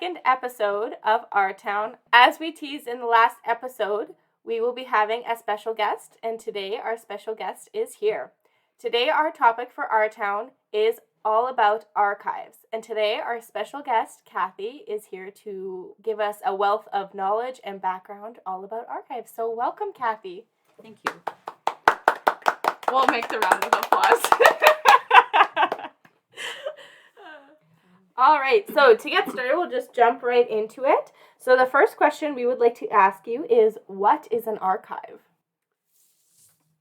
second episode of Our Town. As we teased in the last episode, we will be having a special guest, and today our special guest is here. Today our topic for Our Town is all about archives, and today our special guest, Kathy, is here to give us a wealth of knowledge and background all about archives. So welcome, Kathy. Thank you. We'll make the round of applause. All right, so to get started, we'll just jump right into it. So the first question we would like to ask you is, what is an archive?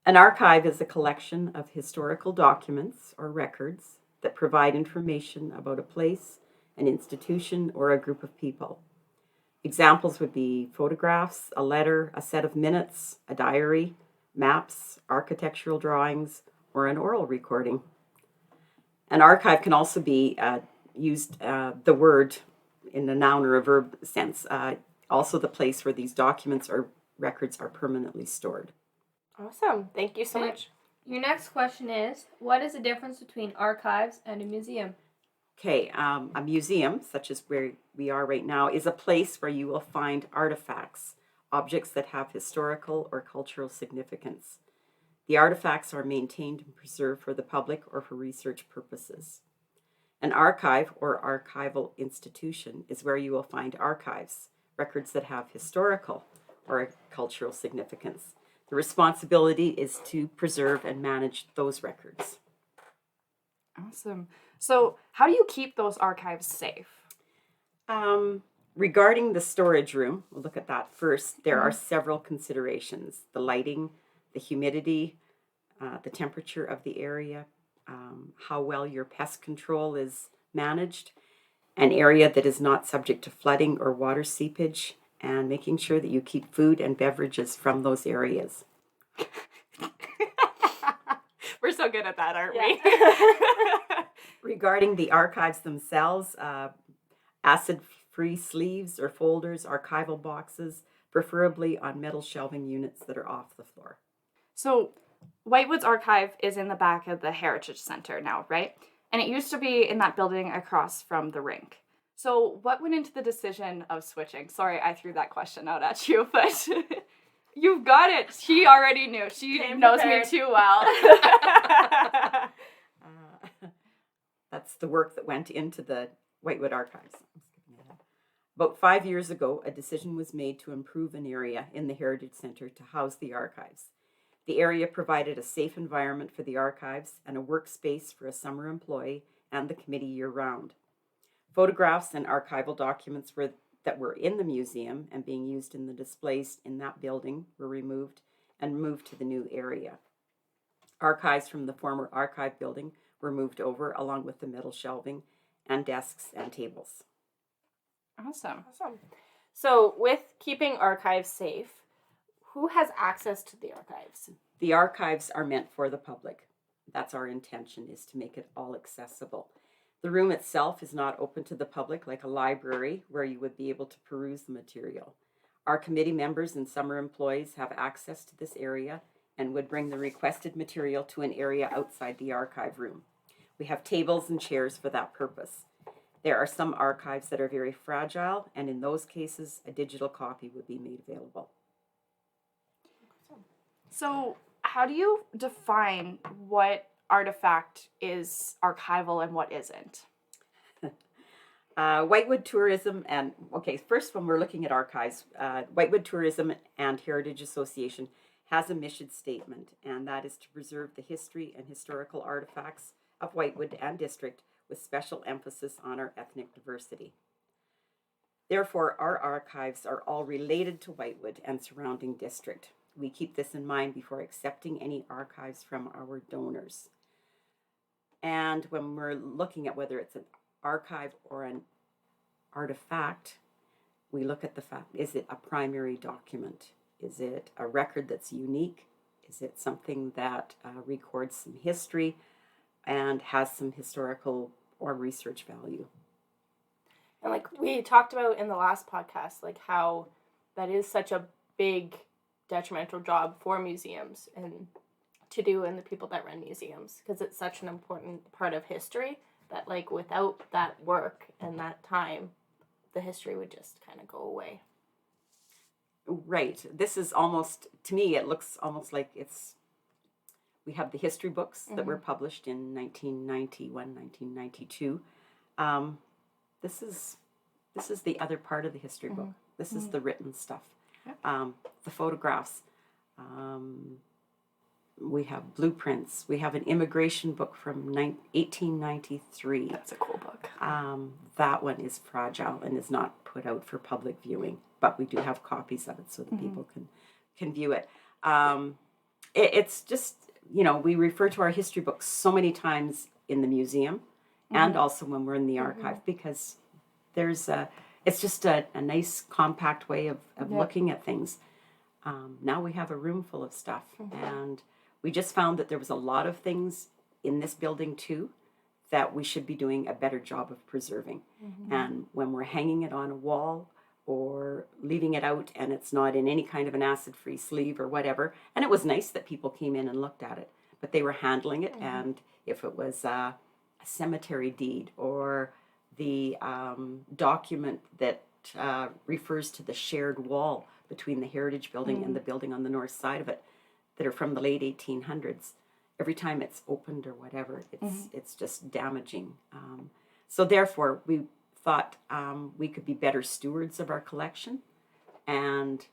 An archive is a collection of historical documents or records that provide information about a place, an institution, or a group of people. Examples would be photographs, a letter, a set of minutes, a diary, maps, architectural drawings, or an oral recording. An archive can also be used the word in a noun or a verb sense, also the place where these documents or records are permanently stored. Awesome. Thank you so much. Your next question is, what is the difference between archives and a museum? Okay, a museum, such as where we are right now, is a place where you will find artifacts, objects that have historical or cultural significance. The artifacts are maintained and preserved for the public or for research purposes. An archive or archival institution is where you will find archives, records that have historical or cultural significance. The responsibility is to preserve and manage those records. Awesome. So how do you keep those archives safe? Regarding the storage room, we'll look at that first. There are several considerations: the lighting, the humidity, the temperature of the area, how well your pest control is managed, an area that is not subject to flooding or water seepage, and making sure that you keep food and beverages from those areas. We're so good at that, aren't we? Regarding the archives themselves, acid-free sleeves or folders, archival boxes, preferably on metal shelving units that are off the floor. So Whitewood's archive is in the back of the Heritage Center now, right? And it used to be in that building across from the rink. So what went into the decision of switching? Sorry, I threw that question out at you, but you've got it. She already knew. She knows me too well. That's the work that went into the Whitewood archives. About 5 years ago, a decision was made to improve an area in the Heritage Center to house the archives. The area provided a safe environment for the archives and a workspace for a summer employee and the committee year-round. Photographs and archival documents that were in the museum and being used in the displays in that building were removed and moved to the new area. Archives from the former archive building were moved over along with the metal shelving and desks and tables. Awesome. So with keeping archives safe, who has access to the archives? The archives are meant for the public. That's our intention, is to make it all accessible. The room itself is not open to the public like a library where you would be able to peruse the material. Our committee members and summer employees have access to this area and would bring the requested material to an area outside the archive room. We have tables and chairs for that purpose. There are some archives that are very fragile, and in those cases, a digital copy would be made available. So how do you define what artifact is archival and what isn't? Whitewood Tourism first when we're looking at archives, Whitewood Tourism and Heritage Association has a mission statement, and that is to preserve the history and historical artifacts of Whitewood and District with special emphasis on our ethnic diversity. Therefore, our archives are all related to Whitewood and surrounding district. We keep this in mind before accepting any archives from our donors. And when we're looking at whether it's an archive or an artifact, we look at the fact, is it a primary document? Is it a record that's unique? Is it something that records some history and has some historical or research value? And like we talked about in the last podcast, like how that is such a big detrimental job for museums and to do and the people that run museums, because it's such an important part of history that like without that work and that time, the history would just kind of go away. Right. This is almost, to me, it looks almost like we have the history books that were published in 1991, 1992. This is the other part of the history book. This is the written stuff. Yep. The photographs. We have blueprints. We have an immigration book from 1893. That's a cool book. That one is fragile and is not put out for public viewing, but we do have copies of it so that people can view it. It's just, we refer to our history books so many times in the museum and also when we're in the archive because it's just a nice compact way of looking at things. Now we have a room full of stuff and we just found that there was a lot of things in this building too that we should be doing a better job of preserving. And when we're hanging it on a wall or leaving it out and it's not in any kind of an acid-free sleeve or whatever, and it was nice that people came in and looked at it, but they were handling it, and if it was a cemetery deed or the document that refers to the shared wall between the Heritage Building and the building on the north side of it that are from the late 1800s, every time it's opened or whatever, it's just damaging. So therefore, we thought we could be better stewards of our collection, and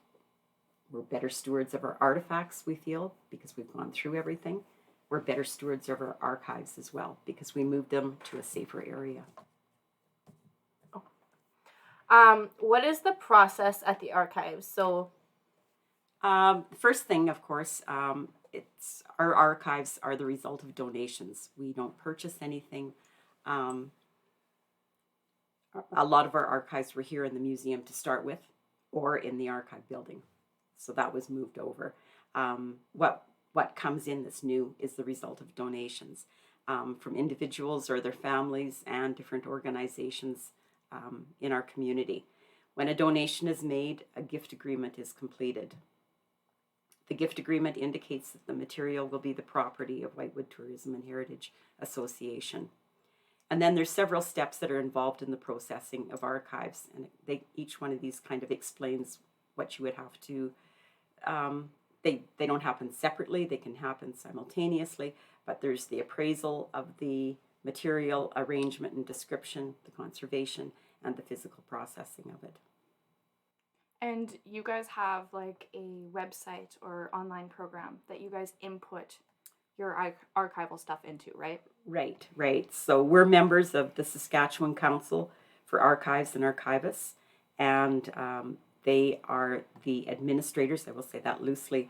we're better stewards of our artifacts, we feel, because we've gone through everything. We're better stewards of our archives as well, because we moved them to a safer area. What is the process at the archives? So, the first thing, of course, it's our archives are the result of donations. We don't purchase anything. A lot of our archives were here in the museum to start with, or in the archive building, so that was moved over. What comes in that's new is the result of donations from individuals or their families and different organizations in our community. When a donation is made, a gift agreement is completed. The gift agreement indicates that the material will be the property of Whitewood Tourism and Heritage Association. And then there's several steps that are involved in the processing of archives, and each one of these kind of explains what you would have to. They don't happen separately; they can happen simultaneously. But there's the appraisal of the material, arrangement and description, the conservation, and the physical processing of it. And you guys have like a website or online program that you guys input your archival stuff into, right? Right. So we're members of the Saskatchewan Council for Archives and Archivists, and they are the administrators, I will say that loosely,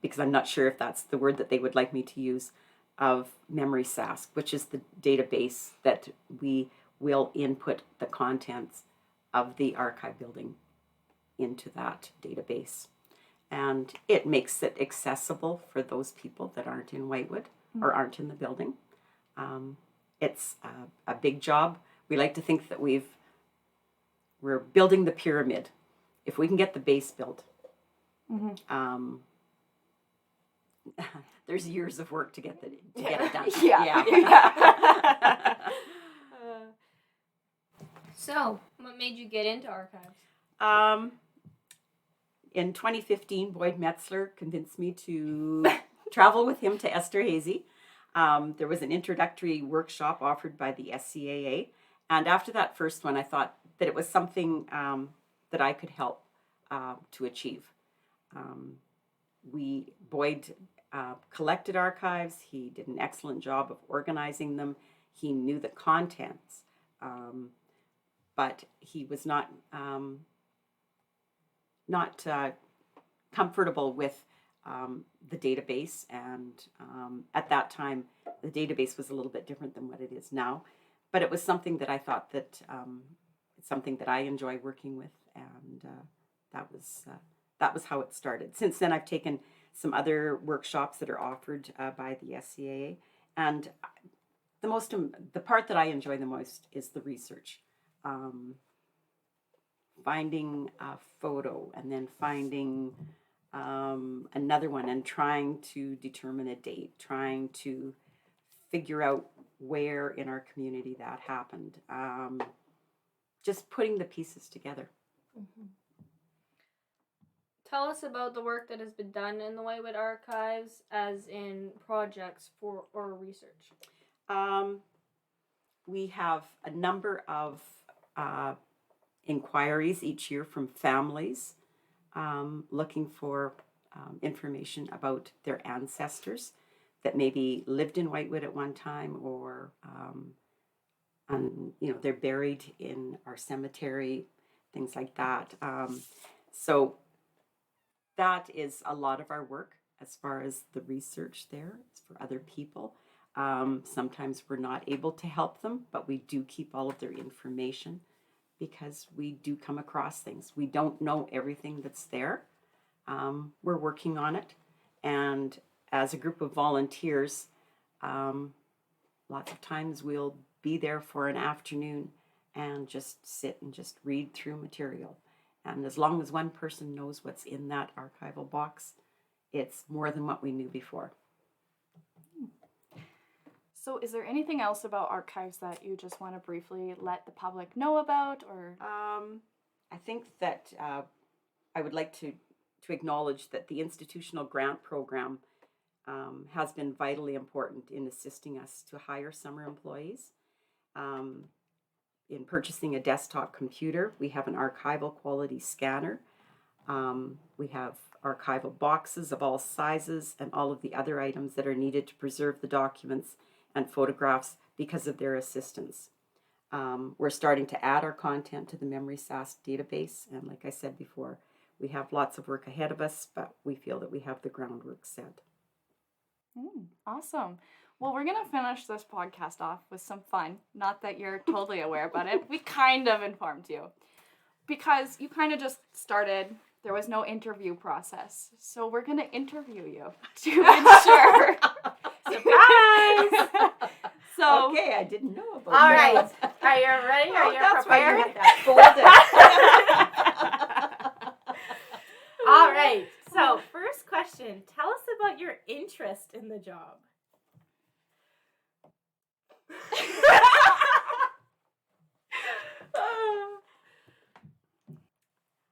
because I'm not sure if that's the word that they would like me to use, of Memory Sask, which is the database that we will input the contents of the archive building into that database. And it makes it accessible for those people that aren't in Whitewood or aren't in the building. It's a big job. We like to think that we're building the pyramid. If we can get the base built, there's years of work to get it done. Yeah. So, what made you get into archives? In 2015, Boyd Metzler convinced me to travel with him to Esterhazy. There was an introductory workshop offered by the SCAA. And after that first one, I thought that it was something that I could help to achieve. Boyd collected archives. He did an excellent job of organizing them. He knew the contents, but he was not comfortable with the database, and at that time the database was a little bit different than what it is now, but it was something that I thought that it's something that I enjoy working with, and that was how it started. Since then, I've taken some other workshops that are offered by the SCAA, and the part that I enjoy the most is the research. Finding a photo and then finding another one and trying to determine a date, trying to figure out where in our community that happened. just putting the pieces together. Tell us about the work that has been done in the Whitewood Archives, as in projects or research. We have a number of inquiries each year from families looking for information about their ancestors that maybe lived in Whitewood at one time, or they're buried in our cemetery, things like that. So that is a lot of our work as far as the research there. It's for other people. Sometimes we're not able to help them, but we do keep all of their information because we do come across things. We don't know everything that's there. We're working on it. And as a group of volunteers, lots of times we'll be there for an afternoon and just sit and just read through material. And as long as one person knows what's in that archival box, it's more than what we knew before. So is there anything else about archives that you just want to briefly let the public know about? Or I think that I would like to acknowledge that the institutional grant program has been vitally important in assisting us to hire summer employees. In purchasing a desktop computer, we have an archival quality scanner. We have archival boxes of all sizes and all of the other items that are needed to preserve the documents and photographs because of their assistance. We're starting to add our content to the MemorySAST database, and like I said before, we have lots of work ahead of us, but we feel that we have the groundwork set. Awesome. Well, we're going to finish this podcast off with some fun. Not that you're totally aware about it. We kind of informed you. Because you kind of just started, there was no interview process. So we're going to interview you to ensure. Surprise! So, okay, I didn't know about All that. right. Are you ready? Are you That's why you prepared? had that folded. All right. So, first question. Tell us about your interest in the job.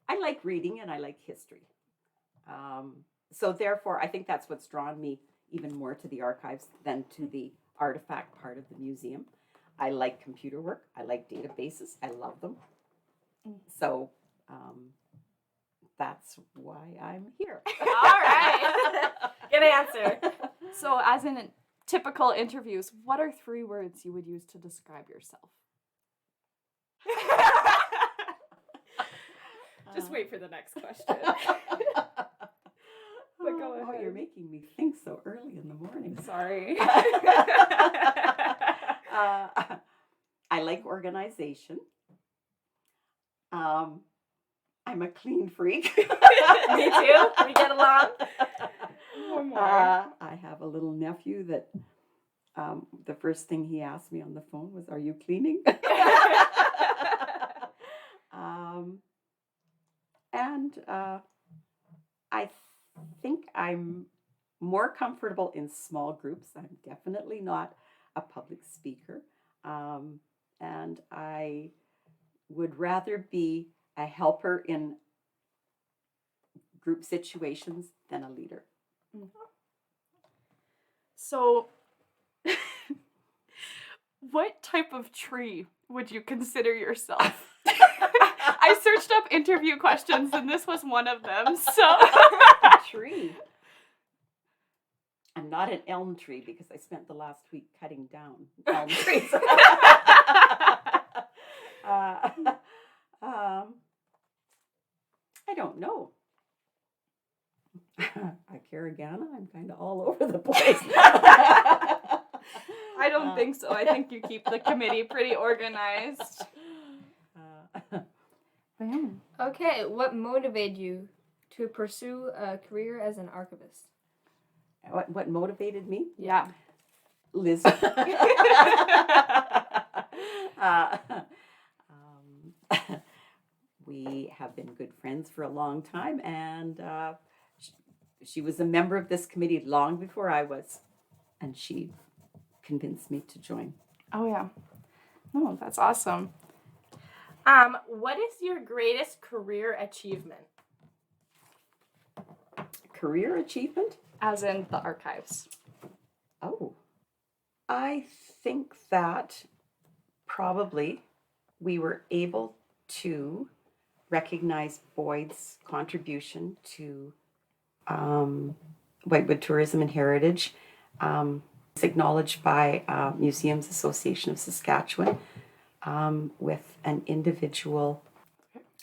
I like reading and I like history. So therefore, I think that's what's drawn me even more to the archives than to the artifact part of the museum. I like computer work. I like databases. I love them. So that's why I'm here. All right. Good answer. so as in typical interviews, what are 3 words you would use to describe yourself? Just wait for the next question. But go ahead. Oh, you're making me think so early in the morning. Sorry. I like organization. I'm a clean freak. Me too. We get along. One more. I have a little nephew that the first thing he asked me on the phone was, "Are you cleaning?" And I think I'm more comfortable in small groups. I'm definitely not a public speaker. And I would rather be a helper in group situations than a leader. So, what type of tree would you consider yourself? I searched up interview questions and this was one of them. So, A tree. I'm not an elm tree because I spent the last week cutting down elm trees. I don't know. A Caragana, I'm kind of all over the place. I don't think so. I think you keep the committee pretty organized. Okay, what motivated you to pursue a career as an archivist? What motivated me? Yeah. Liz. We have been good friends for a long time, and she was a member of this committee long before I was, and she convinced me to join. Oh, yeah. Oh, that's awesome. What is your greatest career achievement? Career achievement? As in the archives. Oh, I think that probably we were able to recognize Boyd's contribution to Whitewood Tourism and Heritage. It's acknowledged by Museums Association of Saskatchewan with an individual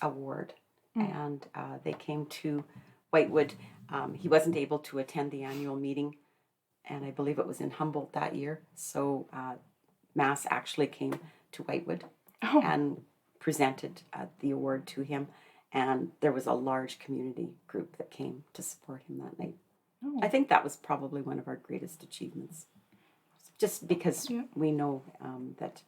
award. And they came to Whitewood. He wasn't able to attend the annual meeting, and I believe it was in Humboldt that year. So Mass actually came to Whitewood and presented the award to him. And there was a large community group that came to support him that night. I think that was probably one of our greatest achievements. Just because we know that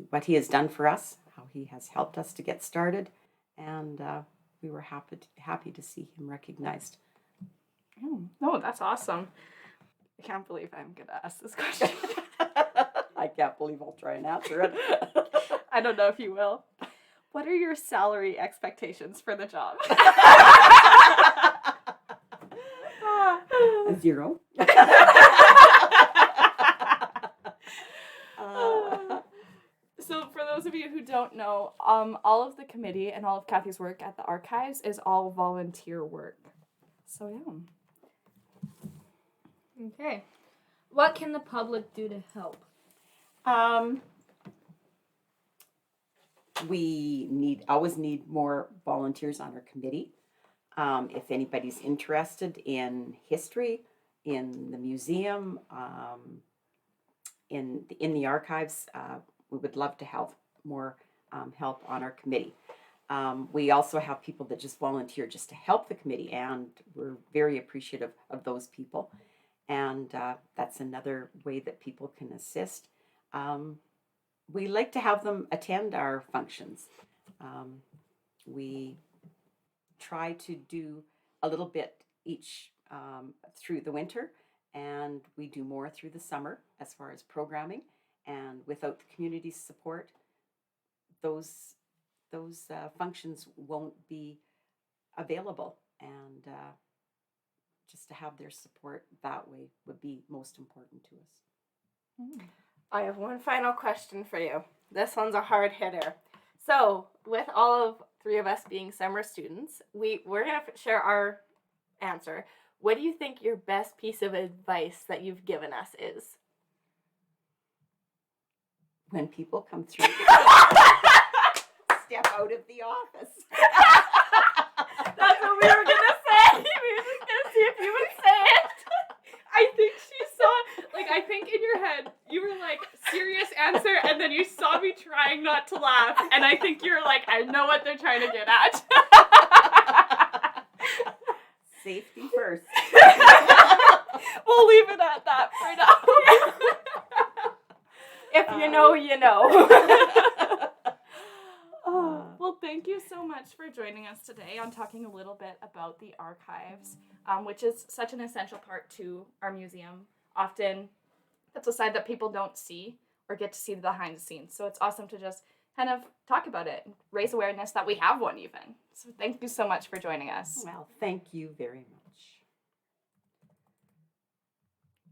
what he has done for us, how he has helped us to get started, and we were happy to see him recognized. No, that's awesome. I can't believe I'm going to ask this question. I can't believe I'll try and answer it. I don't know if you will. What are your salary expectations for the job? Zero. So for those of you who don't know, all of the committee and all of Kathy's work at the archives is all volunteer work. So yeah. Okay. What can the public do to help? We always need more volunteers on our committee. If anybody's interested in history, in the museum, in the archives, we would love to have more help on our committee. We also have people that just volunteer just to help the committee, and we're very appreciative of those people. And that's another way that people can assist. We like to have them attend our functions. We try to do a little bit each through the winter, and we do more through the summer as far as programming. And without the community's support, those functions won't be available. And just to have their support that way would be most important to us. I have one final question for you. This one's a hard hitter. So, with all of three of us being summer students, we're going to share our answer. What do you think your best piece of advice that you've given us is? When people come through, step out of the office. That's what we were going to say. We were just going to see if you would say it. I think she saw, I think in your head, you were like, serious answer, and then you saw me trying not to laugh, and I think you were like, I know what they're trying to get at. Safety first. We'll leave it at that for now. If you know, you know. Well, thank you so much for joining us today on talking a little bit about the archives, which is such an essential part to our museum. Often, that's a side that people don't see or get to see behind the scenes. So it's awesome to just kind of talk about it, raise awareness that we have one even. So thank you so much for joining us. Well, thank you very much.